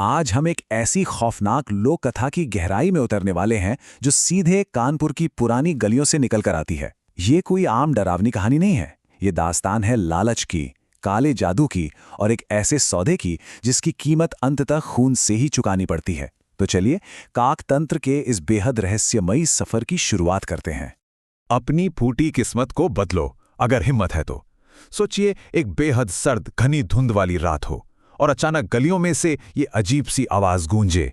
आज हम एक ऐसी खौफनाक लोक कथा की गहराई में उतरने वाले हैं जो सीधे कानपुर की पुरानी गलियों से निकल कर आती है। ये कोई आम डरावनी कहानी नहीं है। ये दास्तान है लालच की, काले जादू की और एक ऐसे सौदे की जिसकी कीमत अंततः खून से ही चुकानी पड़ती है। तो चलिए काकतंत्र के इस बेहद रहस्यमयी सफर की शुरुआत करते हैं। अपनी फूटी किस्मत को बदलो अगर हिम्मत है तो। सोचिए, एक बेहद सर्द घनी धुंध वाली रात हो और अचानक गलियों में से ये अजीब सी आवाज गूंजे।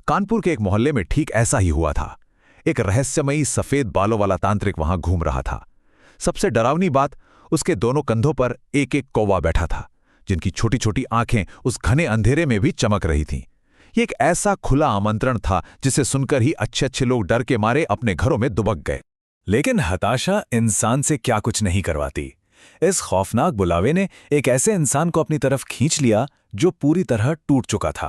कानपुर के एक मोहल्ले में ठीक ऐसा ही हुआ था। एक रहस्यमयी सफेद बालों वाला तांत्रिक वहां घूम रहा था। सबसे डरावनी बात, उसके दोनों कंधों पर एक एक कौवा बैठा था, जिनकी छोटी छोटी आंखें उस घने अंधेरे में भी चमक रही थीं। ये एक ऐसा खुला आमंत्रण था जिसे सुनकर ही अच्छे अच्छे लोग डर के मारे अपने घरों में दुबक गए। लेकिन हताशा इंसान से क्या कुछ नहीं करवाती। इस खौफनाक बुलावे ने एक ऐसे इंसान को अपनी तरफ खींच लिया जो पूरी तरह टूट चुका था।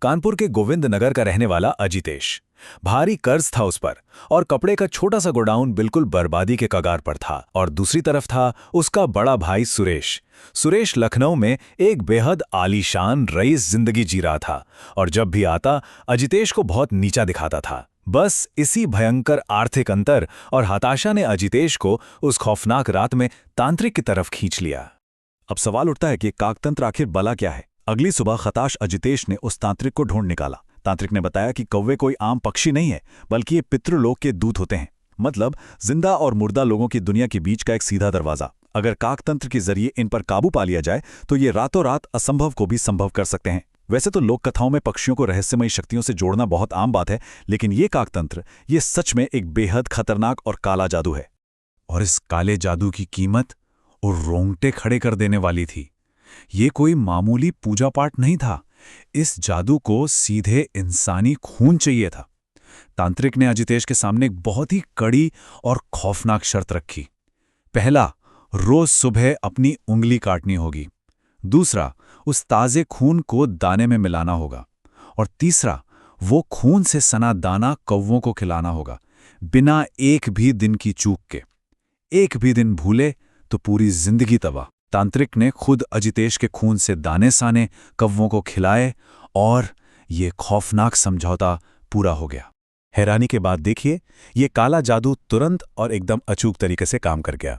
कानपुर के गोविंद नगर का रहने वाला अजितेश। भारी कर्ज था उस पर और कपड़े का छोटा सा गोडाउन बिल्कुल बर्बादी के कगार पर था। और दूसरी तरफ था उसका बड़ा भाई सुरेश। सुरेश लखनऊ में एक बेहद आलीशान रईस जिंदगी जी रहा था और जब भी आता अजितेश को बहुत नीचा दिखाता था। बस इसी भयंकर आर्थिक अंतर और हताशा ने अजितेश को उस खौफनाक रात में तांत्रिक की तरफ खींच लिया। अब सवाल उठता है कि काकतंत्र आखिर बला क्या है। अगली सुबह हताश अजितेश ने उस तांत्रिक को ढूंढ निकाला। तांत्रिक ने बताया कि कौवे कोई आम पक्षी नहीं है, बल्कि ये पितृलोक के दूत होते हैं। मतलब जिंदा और मुर्दा लोगों की दुनिया के बीच का एक सीधा दरवाजा। अगर काकतंत्र के जरिए इन पर काबू पा लिया जाए तो ये रातों रात असंभव को भी संभव कर सकते हैं। वैसे तो लोक कथाओं में पक्षियों को रहस्यमयी शक्तियों से जोड़ना बहुत आम बात है, लेकिन ये काकतंत्र ये सच में एक बेहद खतरनाक और काला जादू है। और इस काले जादू की कीमत और रोंगटे खड़े कर देने वाली थी। ये कोई मामूली पूजा पाठ नहीं था। इस जादू को सीधे इंसानी खून चाहिए था। तांत्रिक ने अजितेश के सामने एक बहुत ही कड़ी और खौफनाक शर्त रखी। पहला, रोज सुबह अपनी उंगली काटनी होगी। दूसरा, उस ताजे खून को दाने में मिलाना होगा। और तीसरा, वो खून से सना दाना कौवों को खिलाना होगा, बिना एक भी दिन की चूक के। एक भी दिन भूले तो पूरी जिंदगी तबाह। तांत्रिक ने खुद अजितेश के खून से दाने साने कौवों को खिलाए और ये खौफनाक समझौता पूरा हो गया। हैरानी के बाद देखिए, ये काला जादू तुरंत और एकदम अचूक तरीके से काम कर गया।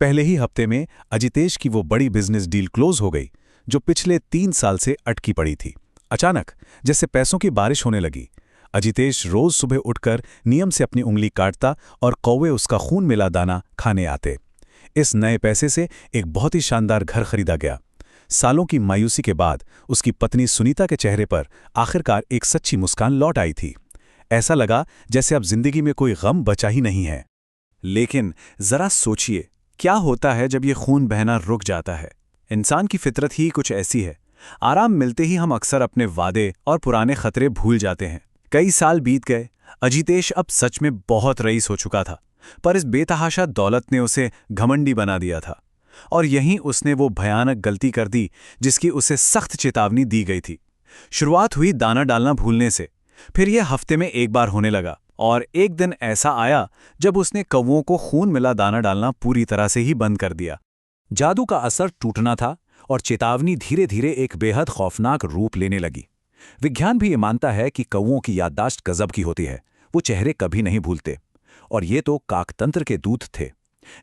पहले ही हफ्ते में अजितेश की वो बड़ी बिजनेस डील क्लोज हो गई जो पिछले 3 साल से अटकी पड़ी थी। अचानक जैसे पैसों की बारिश होने लगी। अजितेश रोज सुबह उठकर नियम से अपनी उंगली काटता और कौवे उसका खून मिला दाना खाने आते। इस नए पैसे से एक बहुत ही शानदार घर खरीदा गया। सालों की मायूसी के बाद उसकी पत्नी सुनीता के चेहरे पर आखिरकार एक सच्ची मुस्कान लौट आई थी। ऐसा लगा जैसे अब जिंदगी में कोई गम बचा ही नहीं है। लेकिन जरा सोचिए, क्या होता है जब ये खून बहना रुक जाता है। इंसान की फितरत ही कुछ ऐसी है। आराम मिलते ही हम अक्सर अपने वादे और पुराने खतरे भूल जाते हैं। कई साल बीत गए। अजितेश अब सच में बहुत रईस हो चुका था, पर इस बेतहाशा दौलत ने उसे घमंडी बना दिया था। और यहीं उसने वो भयानक गलती कर दी जिसकी उसे सख्त चेतावनी दी गई थी। शुरुआत हुई दाना डालना भूलने से, फिर यह हफ्ते में एक बार होने लगा और एक दिन ऐसा आया जब उसने कौवों को खून मिला दाना डालना पूरी तरह से ही बंद कर दिया। जादू का असर टूटना था और चेतावनी धीरे धीरे एक बेहद खौफनाक रूप लेने लगी। विज्ञान भी ये मानता है कि कौवों की याददाश्त गजब की होती है। वो चेहरे कभी नहीं भूलते। और ये तो काकतंत्र के दूत थे।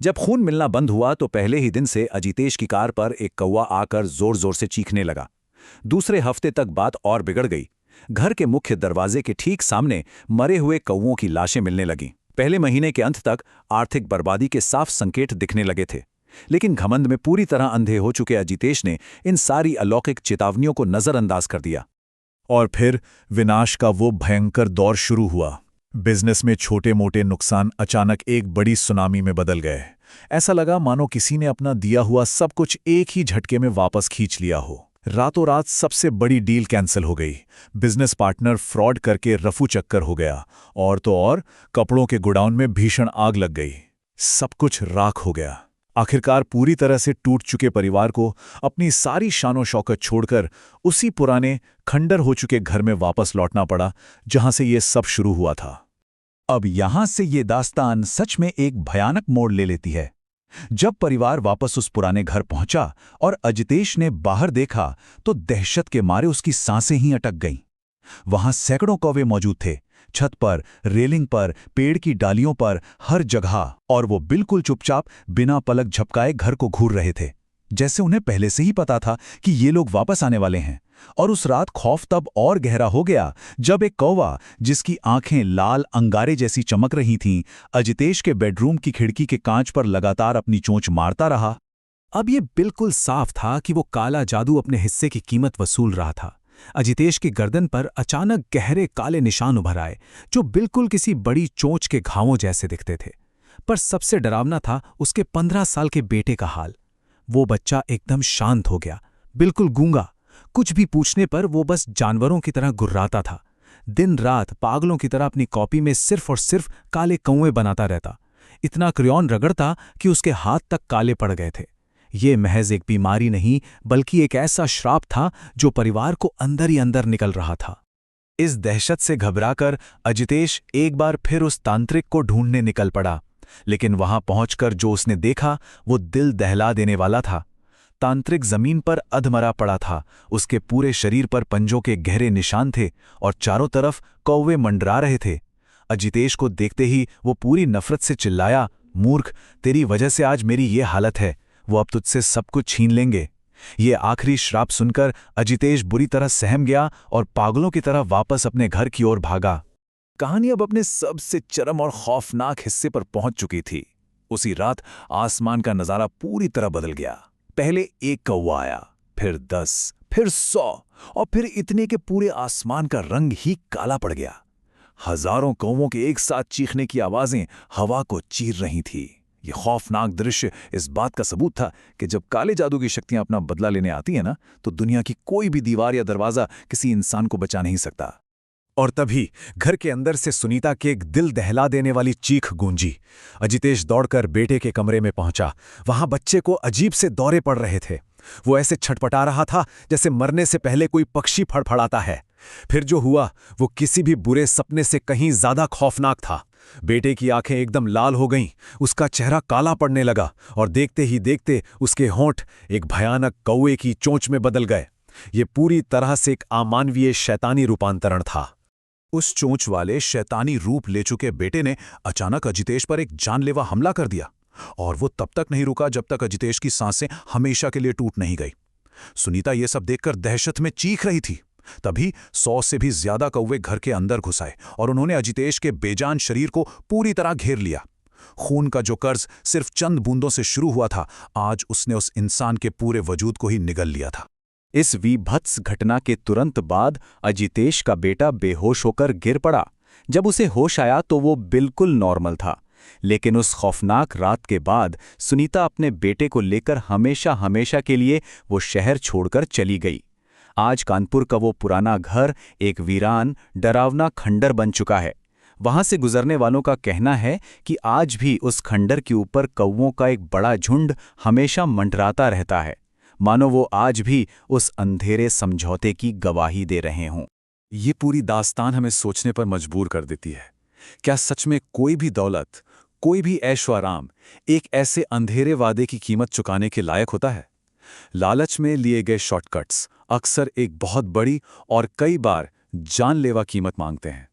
जब खून मिलना बंद हुआ तो पहले ही दिन से अजितेश की कार पर एक कौवा आकर जोर जोर से चीखने लगा। दूसरे हफ्ते तक बात और बिगड़ गई। घर के मुख्य दरवाजे के ठीक सामने मरे हुए कौवों की लाशें मिलने लगीं। पहले महीने के अंत तक आर्थिक बर्बादी के साफ संकेत दिखने लगे थे। लेकिन घमंड में पूरी तरह अंधे हो चुके अजितेश ने इन सारी अलौकिक चेतावनियों को नजरअंदाज कर दिया। और फिर विनाश का वो भयंकर दौर शुरू हुआ। बिजनेस में छोटे मोटे नुकसान अचानक एक बड़ी सुनामी में बदल गए। ऐसा लगा मानो किसी ने अपना दिया हुआ सब कुछ एक ही झटके में वापस खींच लिया हो। रातों रात सबसे बड़ी डील कैंसिल हो गई। बिजनेस पार्टनर फ्रॉड करके रफू चक्कर हो गया। और तो और कपड़ों के गोडाउन में भीषण आग लग गई। सब कुछ राख हो गया। आखिरकार पूरी तरह से टूट चुके परिवार को अपनी सारी शानो शौकत छोड़कर उसी पुराने खंडर हो चुके घर में वापस लौटना पड़ा जहां से ये सब शुरू हुआ था। अब यहां से ये दास्तान सच में एक भयानक मोड़ ले लेती है। जब परिवार वापस उस पुराने घर पहुंचा और अजितेश ने बाहर देखा तो दहशत के मारे उसकी सांसें ही अटक गईं। वहां सैकड़ों कौवे मौजूद थे, छत पर, रेलिंग पर, पेड़ की डालियों पर, हर जगह, और वो बिल्कुल चुपचाप बिना पलक झपकाए घर को घूर रहे थे, जैसे उन्हें पहले से ही पता था कि ये लोग वापस आने वाले हैं। और उस रात खौफ तब और गहरा हो गया जब एक कौवा, जिसकी आंखें लाल अंगारे जैसी चमक रही थीं, अजितेश के बेडरूम की खिड़की के कांच पर लगातार अपनी चोंच मारता रहा। अब ये बिल्कुल साफ था कि वो काला जादू अपने हिस्से की कीमत वसूल रहा था। अजितेश की गर्दन पर अचानक गहरे काले निशान उभर आए, जो बिल्कुल किसी बड़ी चोंच के घावों जैसे दिखते थे। पर सबसे डरावना था उसके 15 साल के बेटे का हाल। वो बच्चा एकदम शांत हो गया, बिल्कुल गूंगा। कुछ भी पूछने पर वो बस जानवरों की तरह गुर्राता था। दिन रात पागलों की तरह अपनी कॉपी में सिर्फ और सिर्फ काले कौवे बनाता रहता। इतना क्रेयॉन रगड़ता कि उसके हाथ तक काले पड़ गए थे। ये महज एक बीमारी नहीं, बल्कि एक ऐसा श्राप था जो परिवार को अंदर ही अंदर निकल रहा था। इस दहशत से घबराकर अजितेश एक बार फिर उस तांत्रिक को ढूंढने निकल पड़ा। लेकिन वहां पहुंचकर जो उसने देखा वो दिल दहला देने वाला था। तांत्रिक जमीन पर अधमरा पड़ा था, उसके पूरे शरीर पर पंजों के गहरे निशान थे और चारों तरफ कौवे मंडरा रहे थे। अजितेश को देखते ही वो पूरी नफरत से चिल्लाया, मूर्ख, तेरी वजह से आज मेरी ये हालत है। वो अब तुझसे सब कुछ छीन लेंगे। ये आखिरी श्राप सुनकर अजितेश बुरी तरह सहम गया और पागलों की तरह वापस अपने घर की ओर भागा। कहानी अब अपने सबसे चरम और खौफनाक हिस्से पर पहुंच चुकी थी। उसी रात आसमान का नजारा पूरी तरह बदल गया। पहले एक कौवा आया, फिर 10, फिर 100, और फिर इतने के पूरे आसमान का रंग ही काला पड़ गया। हजारों कौवों के एक साथ चीखने की आवाजें हवा को चीर रही थी। ये खौफनाक दृश्य इस बात का सबूत था कि जब काले जादू की शक्तियां अपना बदला लेने आती हैं ना, तो दुनिया की कोई भी दीवार या दरवाजा किसी इंसान को बचा नहीं सकता। और तभी घर के अंदर से सुनीता की एक दिल दहला देने वाली चीख गूंजी। अजितेश दौड़कर बेटे के कमरे में पहुंचा। वहां बच्चे को अजीब से दौरे पड़ रहे थे। वो ऐसे छटपटा रहा था जैसे मरने से पहले कोई पक्षी फड़फड़ाता है। फिर जो हुआ वो किसी भी बुरे सपने से कहीं ज्यादा खौफनाक था। बेटे की आंखें एकदम लाल हो गईं, उसका चेहरा काला पड़ने लगा और देखते ही देखते उसके होंठ एक भयानक कौवे की चोंच में बदल गए। ये पूरी तरह से एक अमानवीय शैतानी रूपांतरण था। उस चोंच वाले शैतानी रूप ले चुके बेटे ने अचानक अजितेश पर एक जानलेवा हमला कर दिया, और वो तब तक नहीं रुका जब तक अजितेश की सांसें हमेशा के लिए टूट नहीं गई। सुनीता ये सब देखकर दहशत में चीख रही थी। तभी 100 से भी ज्यादा कौवे घर के अंदर घुस आए और उन्होंने अजितेश के बेजान शरीर को पूरी तरह घेर लिया। खून का जो कर्ज सिर्फ चंद बूंदों से शुरू हुआ था, आज उसने उस इंसान के पूरे वजूद को ही निगल लिया था। इस वीभत्स घटना के तुरंत बाद अजितेश का बेटा बेहोश होकर गिर पड़ा। जब उसे होश आया तो वो बिल्कुल नॉर्मल था। लेकिन उस खौफनाक रात के बाद सुनीता अपने बेटे को लेकर हमेशा हमेशा के लिए वो शहर छोड़कर चली गई। आज कानपुर का वो पुराना घर एक वीरान, डरावना खंडर बन चुका है। वहां से गुजरने वालों का कहना है कि आज भी उस खंडर के ऊपर कौवों का एक बड़ा झुंड हमेशा मंडराता रहता है, मानो वो आज भी उस अंधेरे समझौते की गवाही दे रहे हों। ये पूरी दास्तान हमें सोचने पर मजबूर कर देती है। क्या सच में कोई भी दौलत, कोई भी ऐशो आराम एक ऐसे अंधेरे वादे की कीमत चुकाने के लायक होता है? लालच में लिए गए शॉर्टकट्स अक्सर एक बहुत बड़ी और कई बार जानलेवा कीमत मांगते हैं।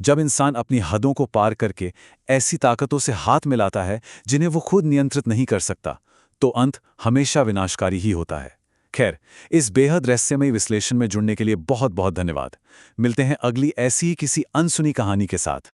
जब इंसान अपनी हदों को पार करके ऐसी ताकतों से हाथ मिलाता है जिन्हें वो खुद नियंत्रित नहीं कर सकता, तो अंत हमेशा विनाशकारी ही होता है। खैर, इस बेहद रहस्यमयी विश्लेषण में जुड़ने के लिए बहुत बहुत धन्यवाद। मिलते हैं अगली ऐसी ही किसी अनसुनी कहानी के साथ।